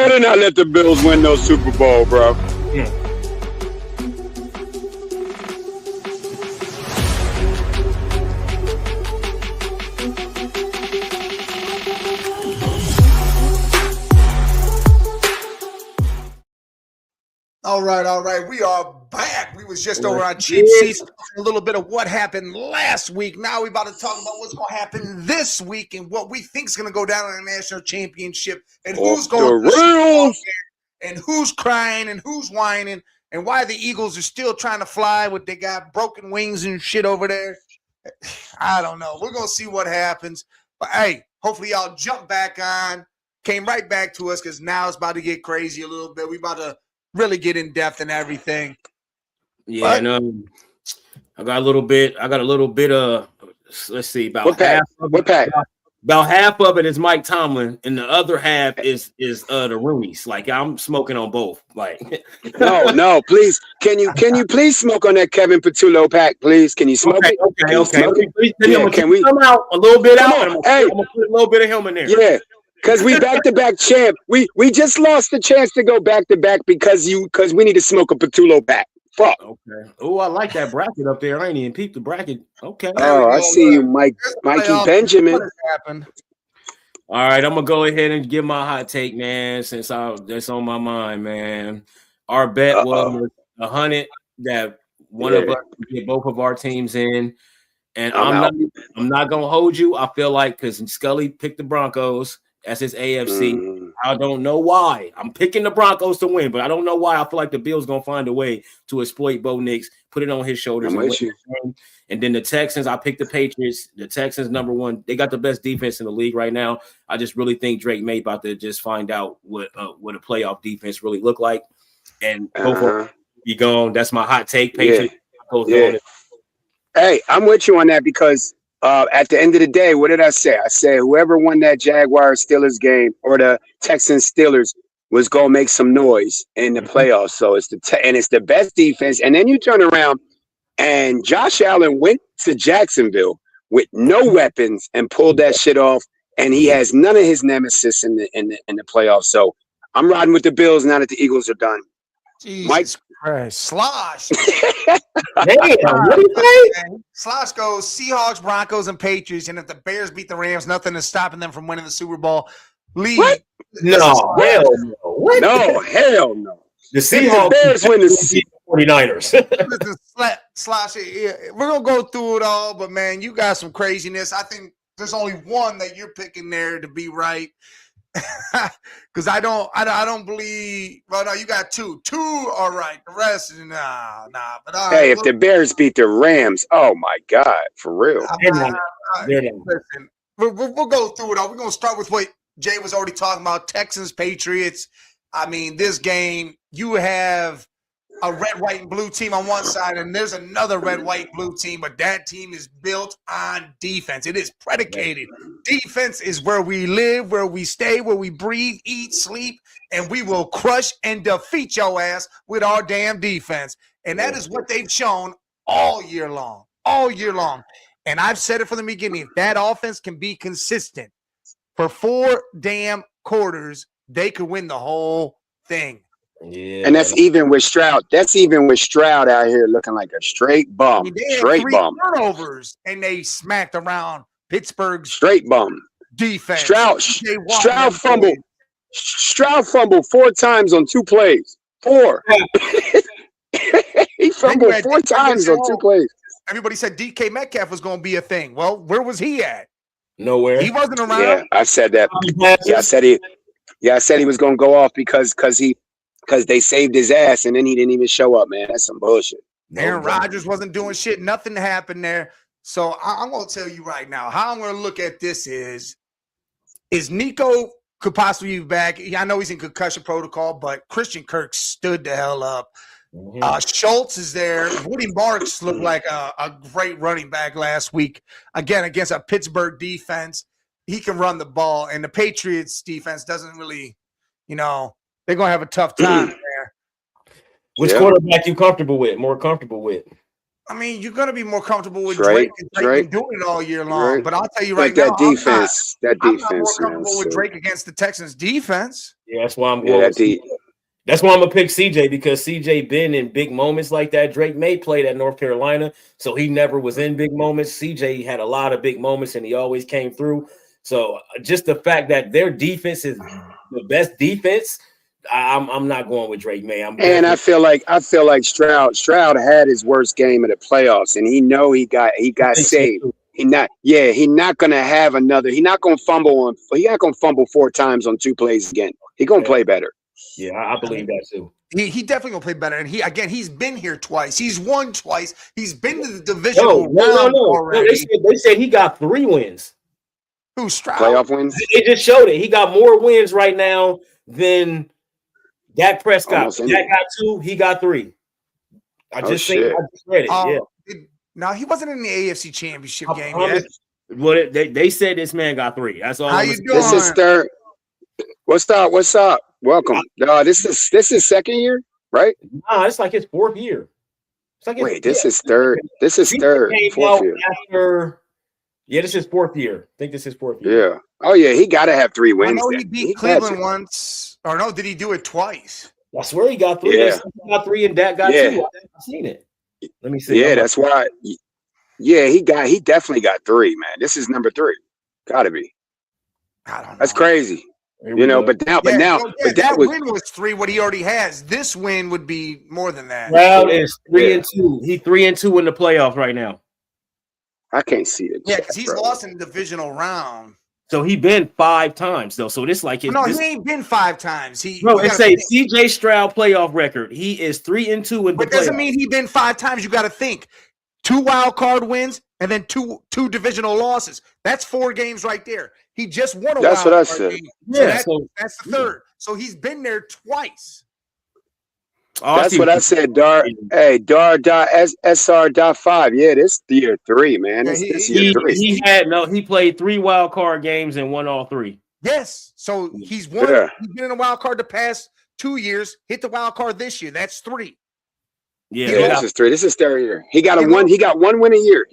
better not let the Bills win no Super Bowl, bro. All right. We are back. We was just over on Cheap Seats, a little bit of what happened last week. Now we're about to talk about what's going to happen this week and what we think is going to go down in the national championship and who's going to and who's crying and who's whining and why the Eagles are still trying to fly with they got broken wings and shit over there. I don't know. We're going to see what happens. But, hey, hopefully y'all jump back on, came right back to us because now it's about to get crazy a little bit. We about to really get in depth and everything. Yeah, and I got a little bit of let's see, about half of it is Mike Tomlin, and the other half is the Rooneys. Like I'm smoking on both. Like no, please. Can you please smoke on that Kevin Patullo pack, please? Can you smoke it? Okay. Can we come out a little bit out? I'm gonna put a little bit of him in there. Yeah. Because we back-to-back champ. We just lost the chance to go back-to-back because we need to smoke a Patullo pack. Fuck. Okay. Oh, I like that bracket up there. I ain't even peeped the bracket. Okay. Oh, I see you, Mikey Benjamin. All right, I'm gonna go ahead and give my hot take, man, since that's on my mind, man. Our bet was 100 that one of us would get both of our teams in. And I'm not gonna hold you. I feel like because Scully picked the Broncos. That's his AFC. I don't know why. I'm picking the Broncos to win, but I don't know why. I feel like the Bills going to find a way to exploit Bo Nix, put it on his shoulders. And then the Texans, I picked the Patriots. The Texans, number one. They got the best defense in the league right now. I just really think Drake May about to just find out what a playoff defense really look like. And go be gone. That's my hot take. Patriots. Yeah. Hey, I'm with you on that because at the end of the day, what did I say? I said whoever won that Jaguars-Steelers game or the Texans-Steelers was going to make some noise in the playoffs. So it's it's the best defense. And then you turn around and Josh Allen went to Jacksonville with no weapons and pulled that shit off. And he has none of his nemesis in the playoffs. So I'm riding with the Bills now that the Eagles are done. Jesus Mike Christ. Slosh. Damn, what do you think? Slosh goes Seahawks, Broncos, and Patriots. And if the Bears beat the Rams, nothing is stopping them from winning the Super Bowl. What? No, hell no. What? No, hell no. The Seahawks Bears win the 49ers. Slosh, we're going to go through it all, but, man, you got some craziness. I think there's only one that you're picking there to be right. Because I don't believe. Well, no, you got two. Two are right. The rest is nah. But hey, if the Bears beat the Rams, oh my God, for real. Listen, we'll go through it all. We're gonna start with what Jay was already talking about. Texans, Patriots. I mean, this game you have a red, white, and blue team on one side, and there's another red, white, blue team, but that team is built on defense. It is predicated. Defense is where we live, where we stay, where we breathe, eat, sleep, and we will crush and defeat your ass with our damn defense. And that is what they've shown all year long. And I've said it from the beginning. If that offense can be consistent for 4 damn quarters, they could win the whole thing. Yeah, and that's even with Stroud. That's even with Stroud out here looking like a straight bum. I mean, they had 3 turnovers, and they smacked around Pittsburgh's straight bum defense. Stroud fumbled. Stroud fumbled 4 times on 2 plays. 4. He fumbled 4 times on 2 plays. Everybody said DK Metcalf was going to be a thing. Well, where was he at? Nowhere. He wasn't around. Yeah, I said that. I said he was going to go off because they saved his ass, and then he didn't even show up, man. That's some bullshit. Aaron Rodgers wasn't doing shit. Nothing happened there. So I'm going to tell you right now, how I'm going to look at this is Nico could possibly be back. I know he's in concussion protocol, but Christian Kirk stood the hell up. Schultz is there. Woody Marks looked like a great running back last week. Again, against a Pittsburgh defense. He can run the ball, and the Patriots defense doesn't really, they're going to have a tough time there. Which quarterback you more comfortable with? I mean, you're going to be more comfortable with Drake, Drake. Drake been doing it all year long. Drake. But I'll tell you But right now, I'm not more man. comfortable with Drake against the Texans defense. Yeah, that's why I'm going. That's why I'm gonna pick CJ because CJ been in big moments like that. Drake may played at North Carolina, so he never was in big moments. CJ had a lot of big moments, and he always came through. So just the fact that their defense is the best defense, I'm not going with Drake, man. I feel like Stroud had his worst game of the playoffs, and he got saved. He not gonna have another. He not gonna fumble 4 times on 2 plays again. He gonna play better. Yeah, I believe that too. He definitely gonna play better, and he's been here twice. He's won twice. He's been to the divisional round already. They said he got 3 wins. Who, Stroud? Playoff wins? It just showed it. He got more wins right now than Dak Prescott. Dak got 2. He got 3. I just read it. Yeah. No, he wasn't in the AFC Championship game yet. Well, they said this man got 3. That's all. How you doing? This is third. What's up? Welcome. This is second year, right? No, it's like his 4th year. This is third. This is third. 4th year. This is 4th year. I think this is 4th year. Yeah. Oh yeah, he got to have 3 wins. I know he beat Cleveland once, or no? Did he do it twice? I swear he got 3. Yeah. He got 3, and Dak got 2. I've seen it. Let me see. Yeah, that's why. Yeah, he definitely got 3, man. This is number 3. Gotta be. I don't know. That's crazy. But that win was 3. What he already has. This win would be more than that. Stroud is 3-2. He's 3-2 in the playoffs right now. I can't see it. Yeah, because he's lost in the divisional round. So he been 5 times though. So this like he ain't been 5 times. It say CJ Stroud playoff record. He is 3-2 in the playoffs. Doesn't mean he been 5 times. You got to think 2 wild card wins and then two divisional losses. That's 4 games right there. He just won a That's wild what I card said. game. Yeah, that's the 3rd. So he's been there twice. That's what I said, Dar. Hey, Dar. SR.5. Yeah, this year 3, man. This year 3. He played 3 wild card games and won all 3. Yes. So he's won. Yeah. He's been in a wild card the past 2 years. Hit the wild card this year. That's 3. Yeah, this is 3. This is 3rd year. He got He got 1 win a year.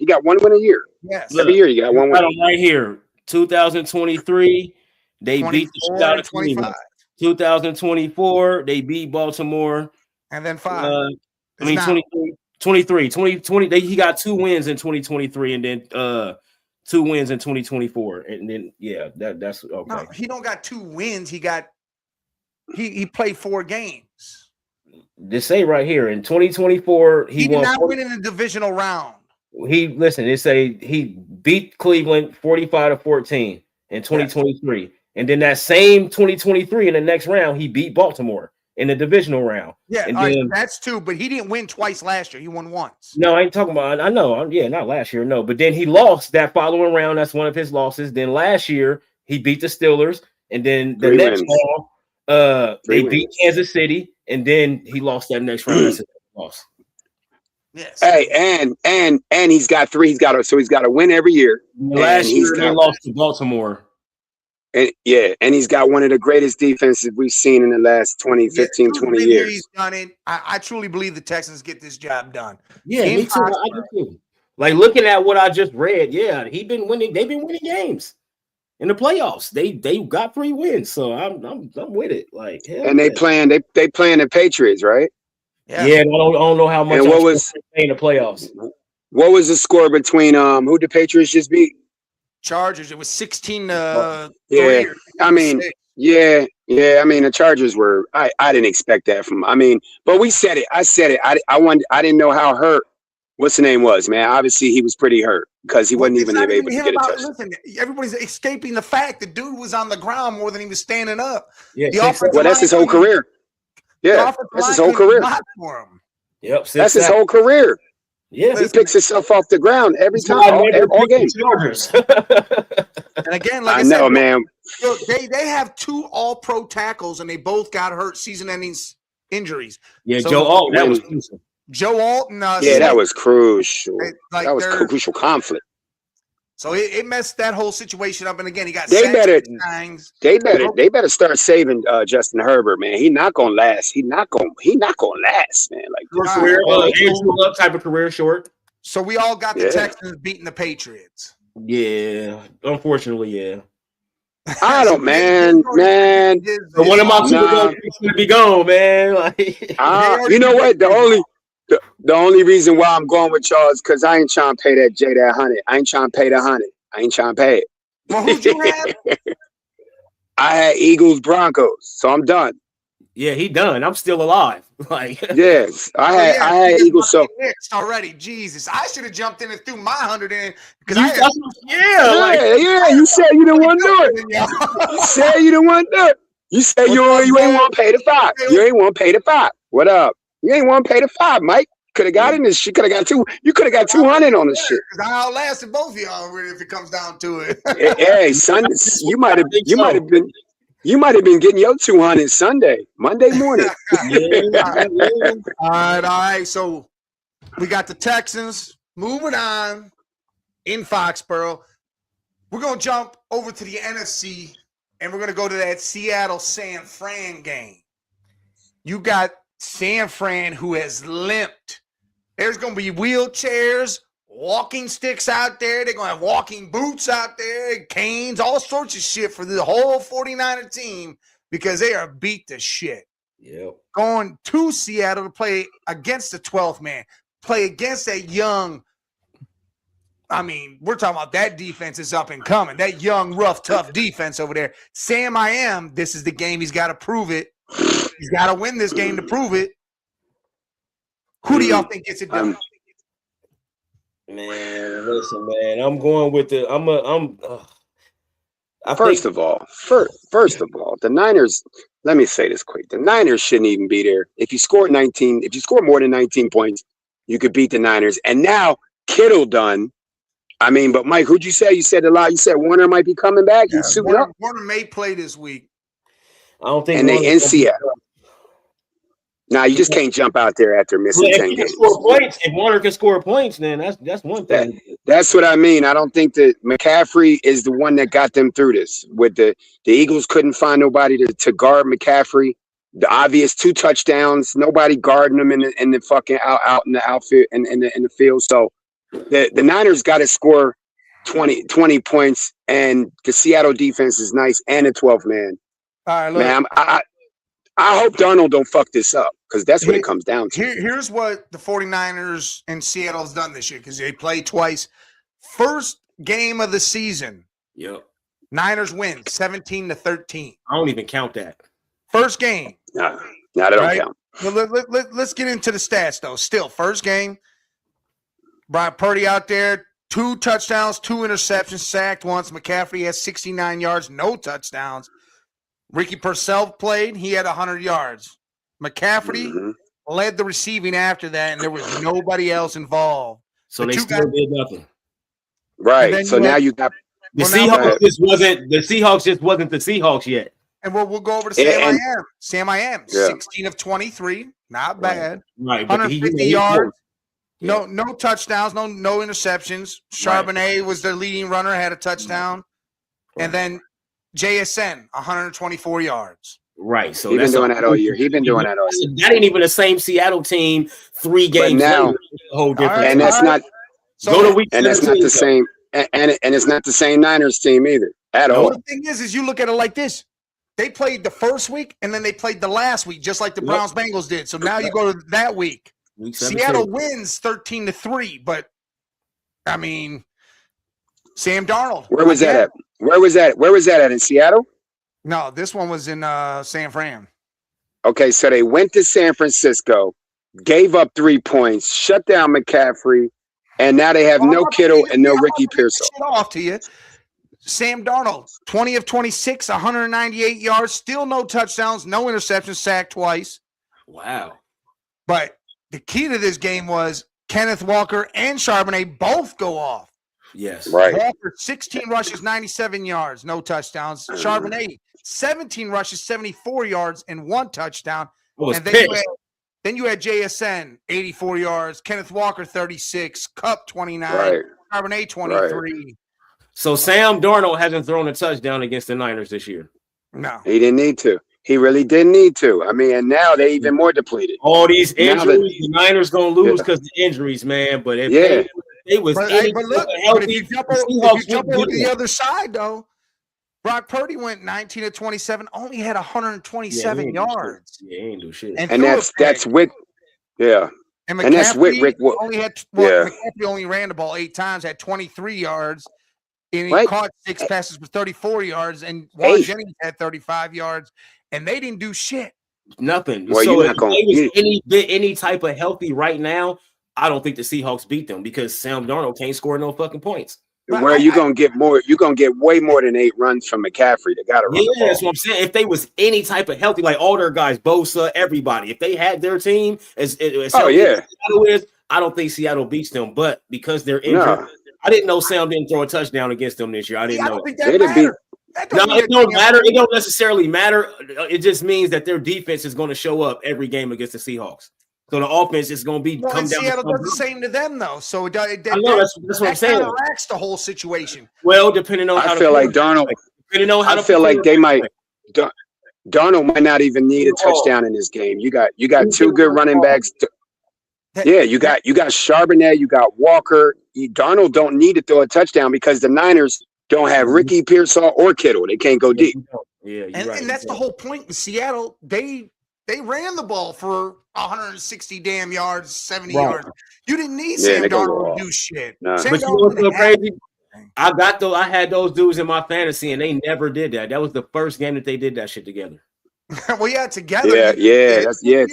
Yes. Every year you got 1 win. Right here, 2023, they beat the shit out of Cleveland. 2024, they beat Baltimore. And then 5. 23, 2020. He got 2 wins in 2023, and then 2 wins in 2024, and then that's okay. No, he don't got 2 wins. He played 4 games. They say right here in 2024 he did not win in the divisional round. It say he beat Cleveland 45-14 in 2023, yes. And then that same 2023 in the next round he beat Baltimore in the divisional round. Yeah, and then, that's 2, but he didn't win twice last year. He won once. No, I ain't talking about. I know. Not last year. No, but then he lost that following round. That's one of his losses. Then last year he beat the Steelers, and then the next round they beat Kansas City, and then he lost that next round. That's his loss. Yes. Hey, and he's got 3. He's got to win every year. Last year he lost to Baltimore. And he's got one of the greatest defenses we've seen in the last 20 years. He's done it. I truly believe the Texans get this job done. Yeah, me too. I do too. Like looking at what I just read, they've been winning games in the playoffs. They got 3 wins, so I'm with it. Like, and they playing the Patriots, right? Yeah, I don't know how much. And what was in the playoffs? What was the score between who the Patriots just beat? Chargers. It was 16. I mean, I mean, the Chargers were. I didn't expect that from. I mean, but we said it. I said it. I didn't know how hurt. What's the name was, man? Obviously, he was pretty hurt because he wasn't even able to get a touchdown. Listen, everybody's escaping the fact the dude was on the ground more than he was standing up. Yeah, that's his whole career. Yeah, that's his whole career. Yep, that's his whole career. Yeah, he picks himself off the ground every time, all game. And again, like I know, man. Look, they have 2 All-Pro tackles, and they both got hurt, season-ending injuries. Yeah, so Joe Alton, that was crucial. Joe Alton. That was crucial. That was crucial conflict. So it messed that whole situation up. And again, he got they better start saving Justin Herbert, man. He not gonna last. He not gonna last, man. Like career, type of career short. So we all got the Texans beating the Patriots. Yeah, unfortunately, yeah. I don't, man. So one of my Super Bowl picks gonna be gone, man. Like, you know what? The only reason why I'm going with y'all is because I ain't trying to pay that J that 100. I ain't trying to pay the 100. I ain't trying to pay it. Well, who'd you have? I had Eagles Broncos, so I'm done. Yeah, he done. I'm still alive. Like, yes, I had Eagles. So next already, Jesus, I should have jumped in and threw my 100 in because You said you didn't want to do it. You said you didn't want to do it. You said you ain't want to pay the 5. You ain't want to pay the 5. What up? You ain't want to pay the 5, Mike. Could have got in this shit. Could have got 2. You could have got 200 on this shit. Because I outlasted both of y'all really if it comes down to it. Hey, son, you might have been. You might have been getting your 200 Monday morning. All right. So we got the Texans moving on in Foxborough. We're going to jump over to the NFC, and we're going to go to that Seattle-San Fran game. You got San Fran who has limped. There's going to be wheelchairs, walking sticks out there. They're going to have walking boots out there, canes, all sorts of shit for the whole 49er team because they are beat to shit. Yep. Going to Seattle to play against the 12th man, play against that young. I mean, we're talking about that defense is up and coming. That young, rough, tough defense over there. Sam, this is the game. He's got to prove it. He's got to win this game to prove it. Who do y'all think gets it done? Man, listen, man. I'm going with the. First of all, the Niners. Let me say this quick: the Niners shouldn't even be there. If you score more than 19 points, you could beat the Niners. And now Kittle done. I mean, but Mike, who'd you say? You said a lot. You said Warner might be coming back. Yeah, Warner may play this week. I don't think. And they in Seattle. Now you just can't jump out there after missing 10 games. If Warner can score points, then that's one thing. That's what I mean. I don't think that McCaffrey is the one that got them through this. With the Eagles couldn't find nobody to guard McCaffrey. The obvious 2 touchdowns, nobody guarding them in the fucking out in the outfield in the field. So the Niners got to score 20 points, and the Seattle defense is nice and a 12th man. All right, look. Man, I hope Darnold don't fuck this up because that's what it comes down to. Here's what the 49ers and Seattle has done this year because they played twice. First game of the season. Yep. Niners win 17-13. I don't even count that. First game. No, they don't count. Well, let's get into the stats, though. Still, first game. Brian Purdy out there, 2 touchdowns, 2 interceptions, sacked once. McCaffrey has 69 yards, no touchdowns. Ricky Purcell played. He had 100 yards. McCaffrey led the receiving after that, and there was nobody else involved. So they still did nothing. Right. So now you got the Seahawks. The Seahawks just wasn't the Seahawks yet. And we'll go over to Sam I Am. 16 of 23, not bad. Right. 150 yards. No touchdowns, no interceptions. Charbonnet was their leading runner, had a touchdown, and then JSN 124 yards. Right. So he's been doing that all year. That ain't even the same Seattle team 3 games now. Later. A whole different. And that's not. And that's not the same. And it's not the same Niners team either at all. The thing is you look at it like this. They played the first week and then they played the last week, just like the Browns Bengals did. So now you go to that week. Seattle wins 13-3, but I mean, Sam Darnold. Where was that at? Where was that at in Seattle? No, this one was in San Fran. Okay, so they went to San Francisco, gave up 3 points, shut down McCaffrey, and now they have no Kittle and no Ricky Pearsall. Off to you. Sam Darnold, 20 of 26, 198 yards, still no touchdowns, no interceptions, sacked twice. Wow. But the key to this game was Kenneth Walker and Charbonnet both go off. Yes. Right. Walker, 16 rushes, 97 yards, no touchdowns. Charbonnet, 17 rushes, 74 yards, and 1 touchdown. And then you had JSN, 84 yards, Kenneth Walker, 36, Kupp, 29, Charbonnet, 23. Right. So Sam Darnold hasn't thrown a touchdown against the Niners this year. No. He didn't need to. He really didn't need to. I mean, and now they're even more depleted. All these Now injuries, the Niners gonna lose because of injuries, man. But if they was any but if you jump over to the them. other side, though, Brock Purdy went 19 of 27, only had 127 yards. Yeah, he ain't do shit. And that's with And that's with Rick Wood. McCaffrey only ran the ball 8 times, had 23 yards, and he caught 6 passes for 34 yards, and Warren Jennings had 35 yards, and they didn't do shit. Nothing. Well, so you're not going any type of healthy right now, I don't think the Seahawks beat them because Sam Darnold can't score no fucking points. Where you gonna get more? You're gonna get way more than 8 runs from McCaffrey. They gotta run the ball. That's what I'm saying. If they was any type of healthy, like all their guys, Bosa, everybody, if they had their team as healthy as Seattle is, I don't think Seattle beats them. But because they're injured, I didn't know Sam didn't throw a touchdown against them this year. I didn't know. It don't matter. It don't necessarily matter. It just means that their defense is going to show up every game against the Seahawks. So the offense is going to be come down. Seattle does the same to them, though. So I know that's what I'm saying. Counteracts the whole situation. Well, depending on how I feel like Darnold. Depending on how I feel like they might. Darnold might not even need a touchdown in this game. You got 2 good running backs. You got Charbonnet. You got Walker. Darnold don't need to throw a touchdown because the Niners don't have Ricky Pearsall or Kittle. They can't go deep. Yeah, and that's the whole point in Seattle. They ran the ball for 160 damn yards, 70 yards. You didn't need Sam Darnold to do shit. Nah. But you know what's so crazy? I had those dudes in my fantasy, and they never did that. That was the first game that they did that shit together. Well, together. I'm just saying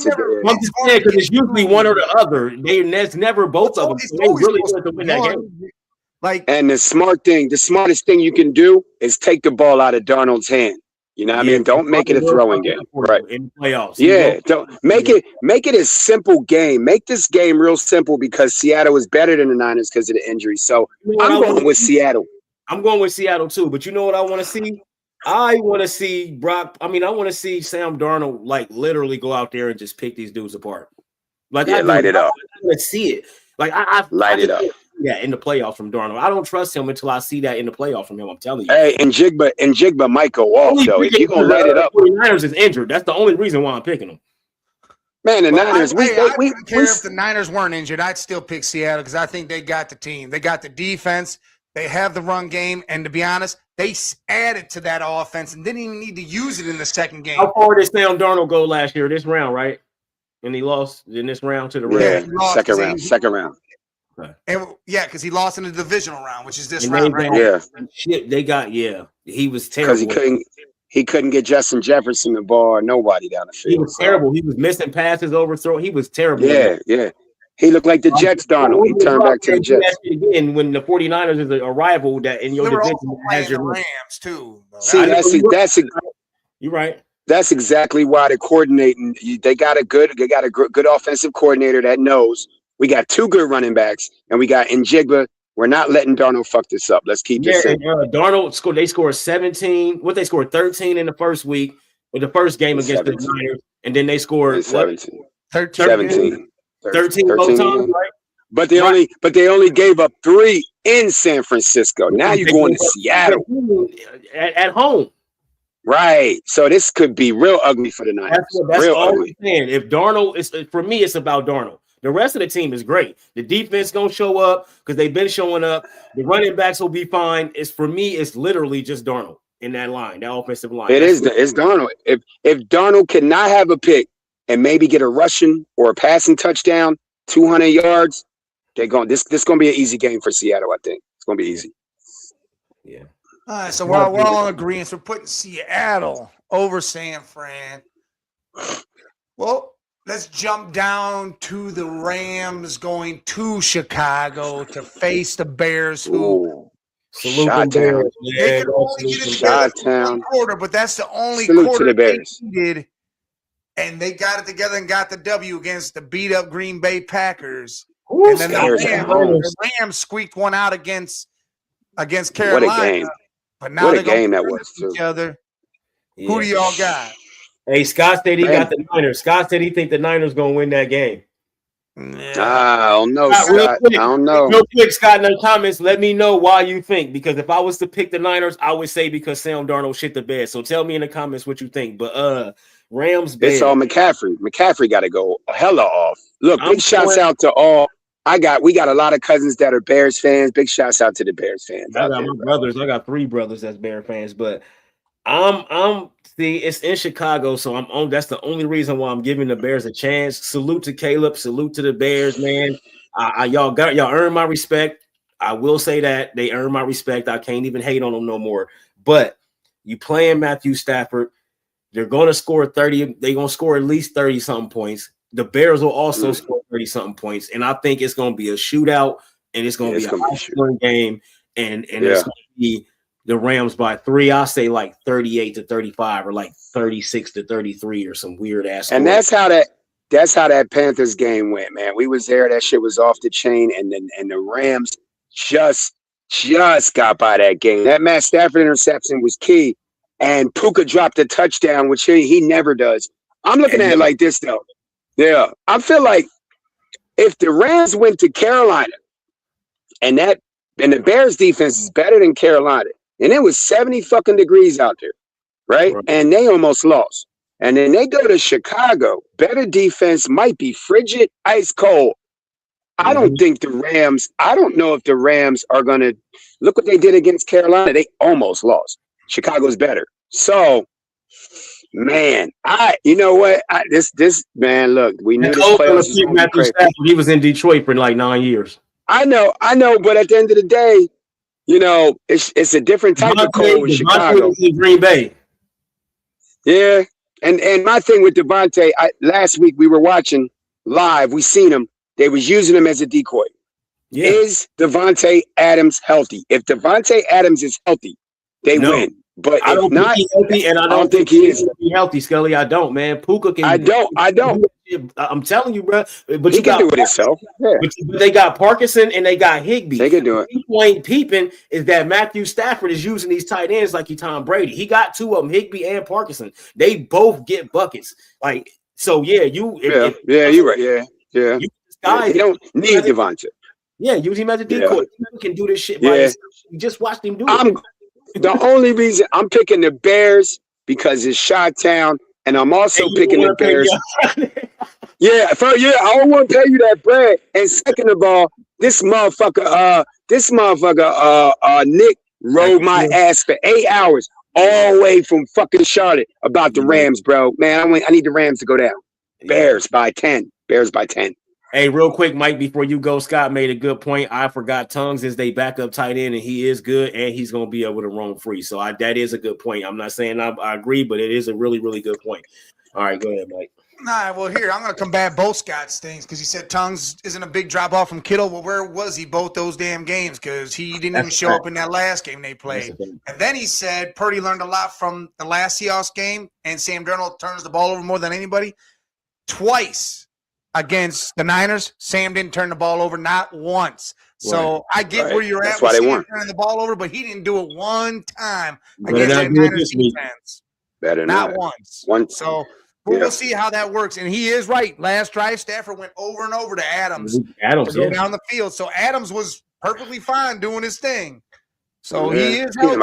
because it's usually one or the other. That's never both of them. So they really want to win that game. And the smartest thing you can do is take the ball out of Darnold's hand. You know what I mean? Don't make it a throwing game. Right. In playoffs. Don't make it a simple game. Make this game real simple because Seattle is better than the Niners because of the injury. So I'm going with Seattle. I'm going with Seattle too. But you know what I want to see? I want to see I want to see Sam Darnold like literally go out there and just pick these dudes apart. Like light it up. I want to see it. Like I light it up. Yeah, in the playoffs from Darnold. I don't trust him until I see that in the playoff from him. I'm telling you. Hey, and Jigba might go off though. If you're gonna light it up, the Niners is injured. That's the only reason why I'm picking them. Man, the Niners. I wouldn't care if the Niners weren't injured. I'd still pick Seattle because I think they got the team. They got the defense. They have the run game, and to be honest, they added to that offense and didn't even need to use it in the second game. How far did Sam Darnold go last year? This round, right? And he lost in this round to the Rams. Yeah, second round. Okay. And because he lost in the divisional round, which is this round, right? Shit, he was terrible because he couldn't get Justin Jefferson the ball or nobody down the field. He was terrible. He was missing passes, overthrow. He was terrible. Yeah. He looked like the Jets, Darnold. He turned back to the Jets. Again, when the 49ers is a rival that in your division has your Rams too. See, you're right. That's exactly why they're coordinating. They got a good offensive coordinator that knows. We got 2 good running backs, and we got Njigba. We're not letting Darnold fuck this up. Let's keep this in. Darnold scored. They scored 17. What they scored 13 in the first week with the first game against the Niners, and then they scored 17. 13 both times, right? But they only gave up 3 in San Francisco. Now you're going to Seattle at home. Right. So this could be real ugly for the Niners. That's real ugly. If Darnold is for me, it's about Darnold. The rest of the team is great. The defense gonna show up because they've been showing up. The running backs will be fine. It's literally just Darnold in that line, that offensive line. It's Darnold. If Darnold cannot have a pick and maybe get a rushing or a passing touchdown, 200 yards, this gonna be an easy game for Seattle. I think it's gonna be easy. Yeah. All right, so we're all in agreement. We're putting Seattle over San Fran. Well, let's jump down to the Rams going to Chicago to face the Bears. Who Shot-town. They could only get it in one quarter, but that's the only quarter they needed. And they got it together and got the W against the beat-up Green Bay Packers. And then the Rams squeaked one out against Carolina. What a game. But now what a game that was, too. Each other. Yeah. Who do y'all got? Hey, Scott said he got the Niners. Scott said he think the Niners going to win that game. I don't know, Scott, Scott. I don't know. Real quick, Scott, in the comments, let me know why you think. Because if I was to pick the Niners, I would say because Sam Darnold shit the bed. So tell me in the comments what you think. But Rams bed. It's all McCaffrey. McCaffrey got to go hella off. Look, I'm big shouts going- out to all. We got a lot of cousins that are Bears fans. Big shouts out to the Bears fans I out got there, my bro. brothers. I got 3 brothers that's Bear fans, but I'm see it's in Chicago, so I'm on. That's the only reason why I'm giving the Bears a chance. Salute to Caleb. Salute to the Bears, man. Y'all earned my respect. I will say that they earned my respect. I can't even hate on them no more. But you playing Matthew Stafford, they're going to score 30. They're going to score at least 30 something points. The Bears will also score 30 something points, and I think it's going to be a shootout, and it's going to be a high-scoring game, and it's going to be the Rams by 3. I'll say like 38-35 or like 36-33 or some weird ass. And that's how that Panthers game went, man. We was there. That shit was off the chain, and the Rams just got by that game. That Matt Stafford interception was key, and Puka dropped a touchdown, which he never does. I'm looking at it like this though. Yeah, I feel like if the Rams went to Carolina, and the Bears defense is better than Carolina, and it was 70 fucking degrees out there, right? And they almost lost. And then they go to Chicago. Better defense, might be frigid, ice cold. I don't think the Rams, I don't know if the Rams are going to look what they did against Carolina. They almost lost. Chicago's better. So, man, you know what? This man, look, we knew this playoffs was going to be crazy. He was in Detroit for like 9 years. I know, but at the end of the day, you know, it's a different type of cold with Chicago. In Green Bay. Yeah. And my thing with Devontae, last week we were watching live. We seen him. They was using him as a decoy. Yeah. Is Devontae Adams healthy? If Devontae Adams is healthy, they win. But I don't think he's healthy, and I don't think he is healthy, Scully. I don't, man. Puka can. I don't. I'm telling you, bro. But he can do it himself. Yeah. But they got Parkinson and they got Higbee. They can do it. People ain't peeping is that Matthew Stafford is using these tight ends like he Tom Brady. He got 2 of them, Higbee and Parkinson. They both get buckets. Like so, yeah. You're right. Yeah. They don't need Devontae. Yeah, use him as a decoy. He can do this shit by himself. You just watched him do it. The only reason I'm picking the Bears because it's Chi-Town, and I'm also picking the Bears. I don't want to pay you that bread. And second of all, this motherfucker, Nick rode my ass for 8 hours all the way from fucking Charlotte about the Rams, bro. Man, I need the Rams to go down. Bears by 10. Bears by 10. Hey, real quick, Mike, before you go, Scott made a good point. I forgot Tongues is they backup tight end, and he is good, and he's going to be able to roam free. So that is a good point. I'm not saying I agree, but it is a really, really good point. All right, go ahead, Mike. Well, here, I'm going to combat both Scott's things because he said Tongues isn't a big drop-off from Kittle. Well, where was he both those damn games? Because he didn't even show up in that last game they played. And then he said Purdy learned a lot from the last Seahawks game, and Sam Darnold turns the ball over more than anybody. Twice against the Niners, Sam didn't turn the ball over, not once. So I get where you're at. That's why they won. Turning the ball over, but he didn't do it one time against that Niners defense. Better not once. So we'll see how that works. And he is right. Last drive, Stafford went over and over to Adams to go down the field. So Adams was perfectly fine doing his thing. So he is healthy.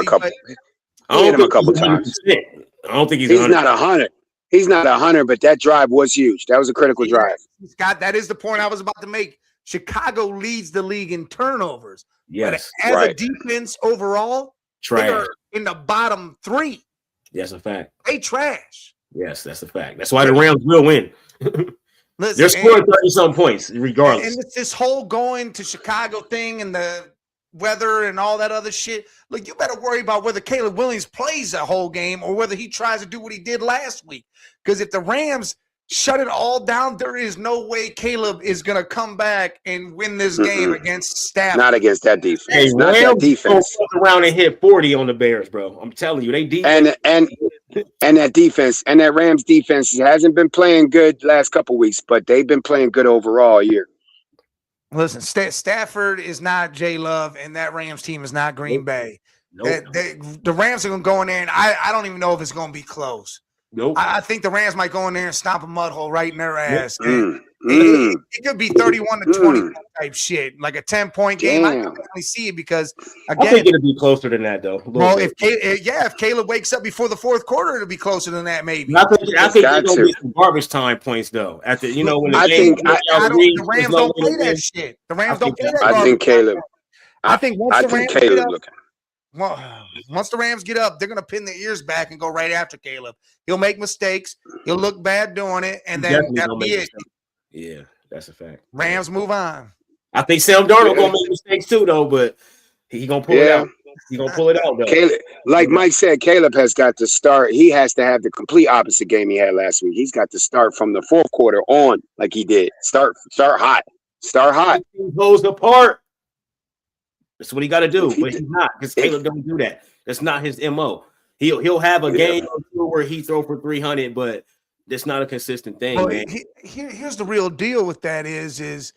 I hit him a couple times. I don't think he's not 100. He's not 100, but that drive was huge. That was a critical drive. Scott, that is the point I was about to make. Chicago leads the league in turnovers. Yes. But as a defense overall, they are in the bottom 3. That's a fact. They trash. Yes, that's a fact. That's why the Rams will win. They're scoring 30-some points, regardless. And this whole going to Chicago thing and the weather and all that other shit. Look, you better worry about whether Caleb Williams plays the whole game or whether he tries to do what he did last week. Because if the Rams shut it all down, there is no way Caleb is going to come back and win this game against Stafford. Not against that defense. Hey, not that defense. Around and hit 40 on the Bears, bro. I'm telling you, they defense. And that defense and that Rams defense hasn't been playing good last couple weeks, but they've been playing good overall all year. Listen, Stafford is not Jay Love, and that Rams team is not Green Bay. The Rams are going to go in there, and I don't even know if it's going to be close. I think the Rams might go in there and stomp a mud hole right in their ass. It could be 31-20 type shit, like a 10-point game. I can definitely see it because again, I think it'll be closer than that though. Well, if Caleb wakes up before the fourth quarter, it'll be closer than that, maybe. I think they're gonna get some garbage time points though. At the when the the Rams don't play that shit. The Rams don't play that. I think Caleb. I think once the Rams get up, once the Rams get up, they're gonna pin their ears back and go right after Caleb. He'll make mistakes. He'll look bad doing it, and then that'll be it. Yeah, that's a fact. Rams move on. I think Sam Darnold gonna make mistakes too, though, but he gonna pull it out. He's gonna pull it out, though. Caleb, like Mike said, Caleb has got to start. He has to have the complete opposite game he had last week. He's got to start from the fourth quarter on, like he did. Start hot. Start hot. He goes apart. That's what he got to do, but he's not because Caleb don't do that. That's not his MO. He'll have a game where he throw for 300, but that's not a consistent thing, man. Here's the real deal with that is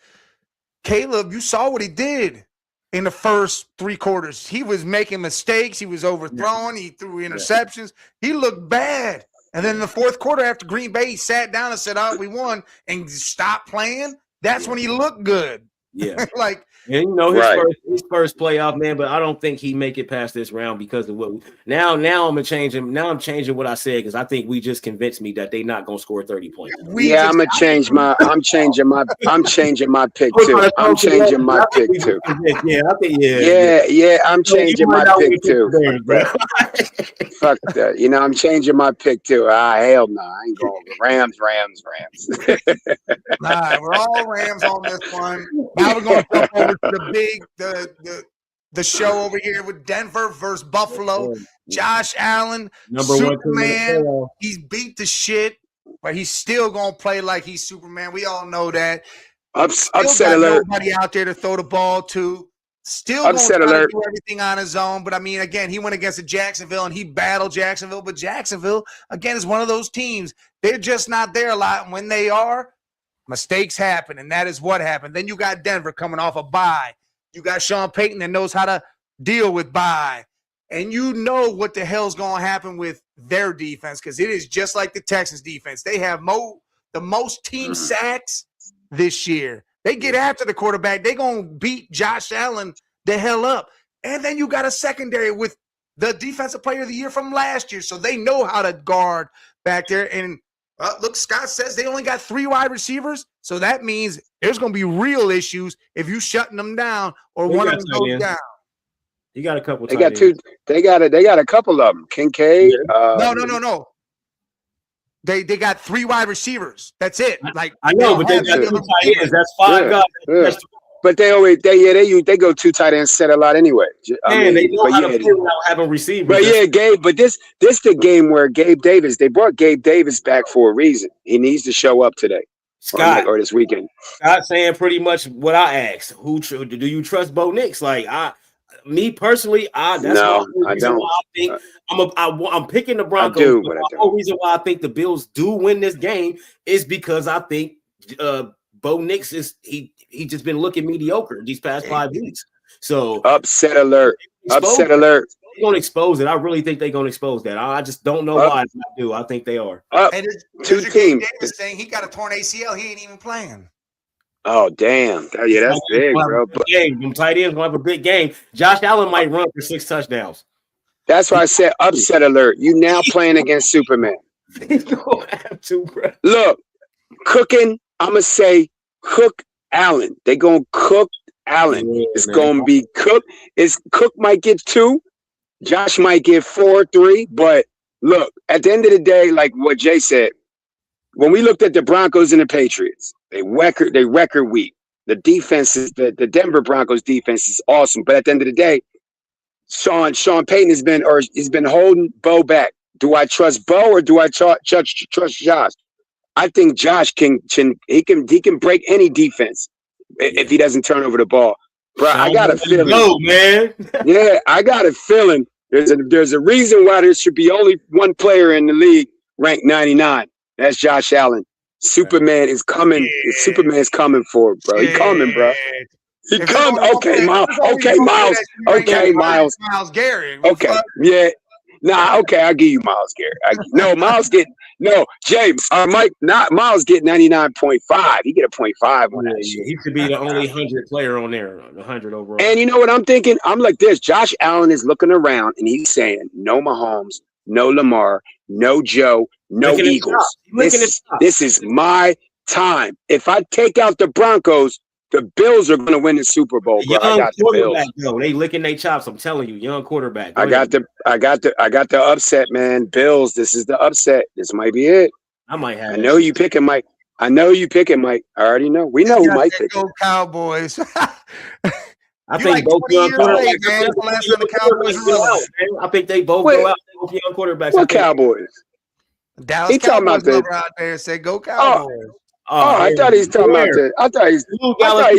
Caleb, you saw what he did in the first 3 quarters. He was making mistakes. He was overthrowing. He threw interceptions. He looked bad. And then in the fourth quarter after Green Bay, he sat down and said, we won, and stopped playing. That's when he looked good. Yeah. And his first playoff, man, but I don't think he make it past this round because of what now I'm changing what I said because I think we just convinced me that they not gonna score 30 points. I'm changing my pick too. I'm changing my pick too. Yeah, I think I'm changing my pick too. Fuck that. I'm changing my pick too. Hell no. I ain't going Rams. Nah, we're all Rams on this one. Now we're gonna jump over to the show over here with Denver versus Buffalo. Josh Allen, number Superman. He's beat the shit, but he's still gonna play like he's Superman. We all know that. Upset alert. Nobody out there to throw the ball to. Still upset alert. Do everything on his own. But I mean, again, he went against Jacksonville and he battled Jacksonville. But Jacksonville, again, is one of those teams. They're just not there a lot. And when they are, mistakes happen, and that is what happened. Then you got Denver coming off a bye. You got Sean Payton that knows how to deal with bye. And you know what the hell's going to happen with their defense because it is just like the Texans defense. They have the most team sacks this year. They get after the quarterback. They're going to beat Josh Allen the hell up. And then you got a secondary with the defensive player of the year from last year. So they know how to guard back there. And look, Scott says they only got 3 wide receivers. So that means there's going to be real issues if you shutting them down or one of them goes down. You got a couple. They got 2. They got a couple of them. Kincaid. No. They got 3 wide receivers. That's it. Like I know, but they got 2 tight ends. That's 5 guys. Yeah. But they go 2 tight ends set a lot anyway. They know how to play without having receivers. But Gabe. But this the game where Gabe Davis. They brought Gabe Davis back for a reason. He needs to show up today, Scott, or this weekend. Scott saying pretty much what I asked. Do you trust Bo Nix? Me personally, I don't. I think I'm picking the Broncos. I do, but the whole reason why I think the Bills do win this game is because I think Bo Nix he just been looking mediocre these past 5 weeks. So upset alert. Upset alert. They're gonna expose it. I really think they're gonna expose that. I just don't know why I do. I think they are. And there's 2 teams saying he got a torn ACL. He ain't even playing. Oh damn! Yeah, that's big, bro. Them tight ends gonna have a big game. Josh Allen might run for 6 touchdowns. That's why I said upset alert. You now playing against Superman. He's gonna have to, bro. Look, cooking. I'ma say Cook Allen. They gonna cook Allen. Yeah, it's gonna be Cook. Cook might get 2. Josh might get 4, 3. But look, at the end of the day, like what Jay said, when we looked at the Broncos and the Patriots, they record weak. The defense is the Denver Broncos defense is awesome. But at the end of the day, Sean Payton has been holding Bo back. Do I trust Bo or do I trust Josh? I think Josh can break any defense if he doesn't turn over the ball. Bro, I got a feeling. Go, man. Yeah, I got a feeling. There's a reason why there should be only one player in the league ranked 99. That's Josh Allen. Superman is coming. Yeah. Superman's coming for it, bro. He coming, bro. He coming. Okay, Miles. Okay, Miles. Okay, Miles. Miles Garrett. Okay. Yeah. Nah, okay, I'll give you Miles Garrett. James, Mike, not Miles get 99.5. He get a 0.5 on that shit. He should be the only 100 player on there, 100 overall. And you know what I'm thinking? I'm like this. Josh Allen is looking around and he's saying, no Mahomes, no Lamar, no Joe, no Eagles. This is my time. If I take out the Broncos, the Bills are going to win the Super Bowl, bro. I got the Bills. Though. They licking their chops. I'm telling you, young quarterback. I got the upset, man. Bills. This is the upset. This might be it. I might have. I know you picking Mike. I already know. We know who Mike picking. Go Cowboys. I think both young quarterbacks. I think they both go out. Both young quarterbacks. What Cowboys? Dallas Cowboys over out there said go Cowboys. I thought he's talking about the. I thought he's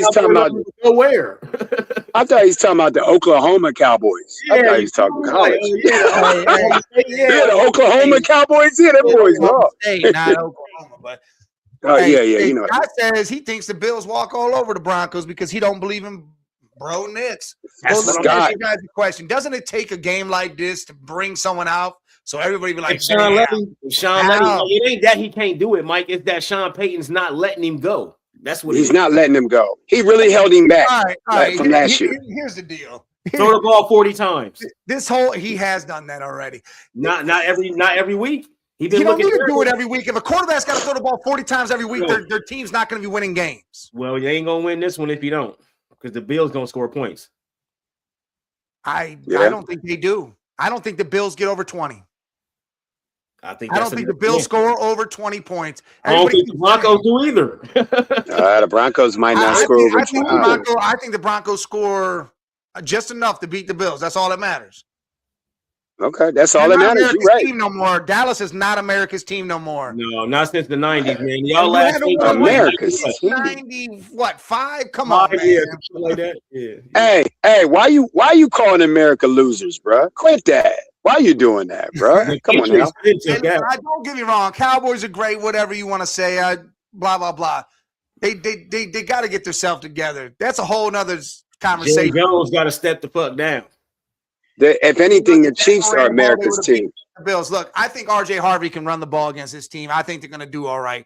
talking about where. I thought he's talking about the Oklahoma Cowboys. I thought he's talking college. Yeah, the Oklahoma Cowboys. Yeah, them boys. Not Oklahoma, but. You know. Scott says he thinks the Bills walk all over the Broncos because he don't believe in Bro Nix. That's Let me ask you guys a question. Doesn't it take a game like this to bring someone out so everybody be like, Sean Levy, it ain't that he can't do it, Mike. It's that Sean Payton's not letting him go. That's what he's not letting him go. He really held him back from last year. Here's the deal. Throw the ball 40 times. He has done that already. Not every week. You don't need to do it every week. If a quarterback's got to throw the ball 40 times every week, their team's not going to be winning games. Well, you ain't going to win this one if you don't, because the Bills going to score points. I don't think they do. I don't think the Bills get over 20. I don't think the Bills score over 20 points. I don't think the Broncos do either. The Broncos might not score over 20. I think the Broncos score just enough to beat the Bills. That's all that matters. Okay, that's all that matters. You're right. Team no more. Dallas is not America's team no more. No, not since the 90s, man. Y'all last America's 5? Come on, man. Yeah, like that. Yeah. Hey, why you calling America losers, bro? Quit that. Why are you doing that, bro? Come on now. Don't get me wrong. Cowboys are great. Whatever you want to say. Blah blah blah. They got to get themselves together. That's a whole nother conversation. Jones got to step the fuck down. If anything, the Chiefs are America's team. Bills. Look, I think R.J. Harvey can run the ball against his team. I think they're going to do all right.